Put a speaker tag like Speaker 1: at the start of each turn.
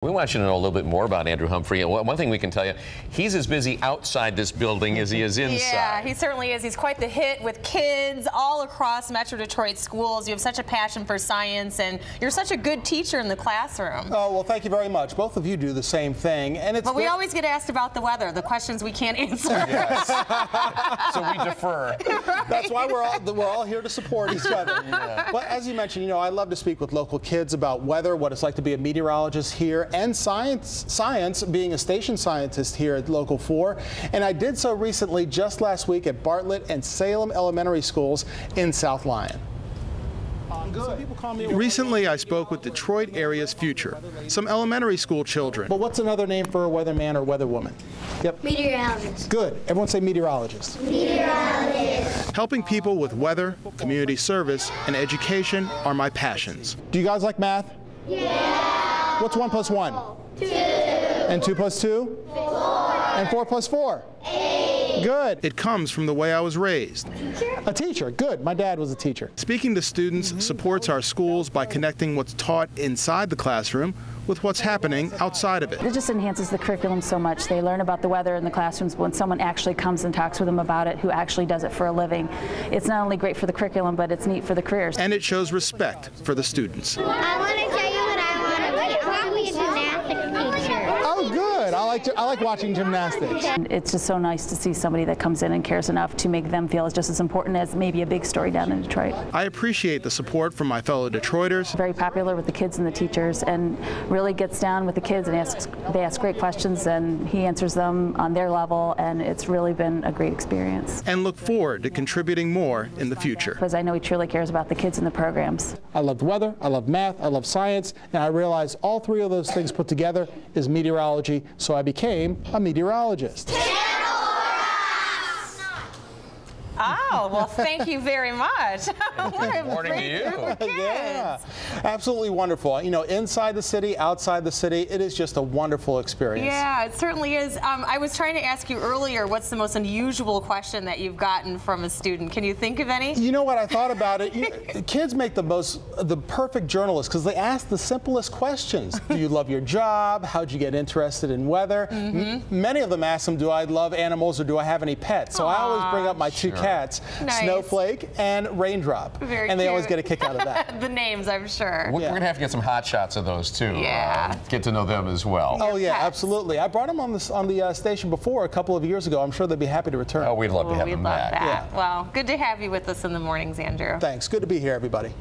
Speaker 1: We want you to know a little bit more about Andrew Humphrey. And one thing we can tell you, he's as busy outside this building as he is inside.
Speaker 2: Yeah, he certainly is. He's quite the hit with kids all across Metro Detroit schools. You have such a passion for science, and you're such a good teacher in the classroom.
Speaker 3: Oh, well, thank you very much. Both of you do the same thing.
Speaker 2: But we always get asked about the weather, the questions we can't answer.
Speaker 1: Yes. So we defer.
Speaker 2: Right.
Speaker 3: That's why we're all here to support each other.
Speaker 1: Yeah.
Speaker 3: But as you mentioned, I love to speak with local kids about weather, what it's like to be a meteorologist here, and science, being a station scientist here at Local 4. And I did so recently just last week at Bartlett and Salem Elementary Schools in South Lyon.
Speaker 4: Recently, I spoke with Detroit area's future, some elementary school children.
Speaker 3: But what's another name for a weatherman or weatherwoman? Yep.
Speaker 5: Meteorologist.
Speaker 3: Good. Everyone say meteorologist.
Speaker 5: Meteorologist.
Speaker 4: Helping people with weather, community service, and education are my passions.
Speaker 3: Do you guys like math?
Speaker 5: Yeah.
Speaker 3: What's 1 plus 1?
Speaker 5: 2.
Speaker 3: And 2 plus 2?
Speaker 5: 4.
Speaker 3: And 4 plus 4?
Speaker 5: 8.
Speaker 3: Good.
Speaker 4: It comes from the way I was raised.
Speaker 3: A teacher. Good. My dad was a teacher.
Speaker 4: Speaking to students supports our schools by connecting what's taught inside the classroom with what's happening outside of it.
Speaker 6: It just enhances the curriculum so much. They learn about the weather in the classrooms when someone actually comes and talks with them about it, who actually does it for a living. It's not only great for the curriculum, but it's neat for the careers.
Speaker 4: And it shows respect for the students.
Speaker 5: I want to tell you what I want to be. I want to be a gymnastics teacher.
Speaker 3: Oh, good. I like watching gymnastics.
Speaker 6: And it's just so nice to see somebody that comes in and cares enough to make them feel just as important as maybe a big story down in Detroit.
Speaker 4: I appreciate the support from my fellow Detroiters.
Speaker 6: Very popular with the kids and the teachers, and really gets down with the kids and they ask great questions, and he answers them on their level, and it's really been a great experience.
Speaker 4: And look forward to contributing more in the future.
Speaker 6: Because I know he truly cares about the kids and the programs.
Speaker 3: I love weather, I love math, I love science, and I realized all three of those things put together is meteorology, so I became a meteorologist.
Speaker 2: Oh, well, thank you very much.
Speaker 1: Good morning to you.
Speaker 3: Yeah, absolutely wonderful. Inside the city, outside the city, it is just a wonderful experience.
Speaker 2: Yeah, it certainly is. I was trying to ask you earlier, what's the most unusual question that you've gotten from a student? Can you think of any?
Speaker 3: You know what, I thought about it. Kids make the perfect journalists because they ask the simplest questions. Do you love your job? How'd you get interested in weather? Many of them ask them, do I love animals or do I have any pets? So I always bring up my two cats,
Speaker 2: Nice.
Speaker 3: Snowflake and Raindrop.
Speaker 2: Very
Speaker 3: and they
Speaker 2: cute.
Speaker 3: always get a kick out of that.
Speaker 2: The names, I'm sure.
Speaker 1: We're going to have to get some hot shots of those, too.
Speaker 2: Yeah.
Speaker 1: Get to know them as well.
Speaker 3: Oh, yeah,
Speaker 2: pets.
Speaker 3: absolutely. I brought them on the station before a couple of years ago. I'm sure they'd be happy to return.
Speaker 1: Oh, we'd love to have
Speaker 2: We'd
Speaker 1: them
Speaker 2: love
Speaker 1: back.
Speaker 2: that.
Speaker 3: Yeah.
Speaker 2: Well, good to have you with us in the mornings, Andrew.
Speaker 3: Thanks. Good to be here, everybody.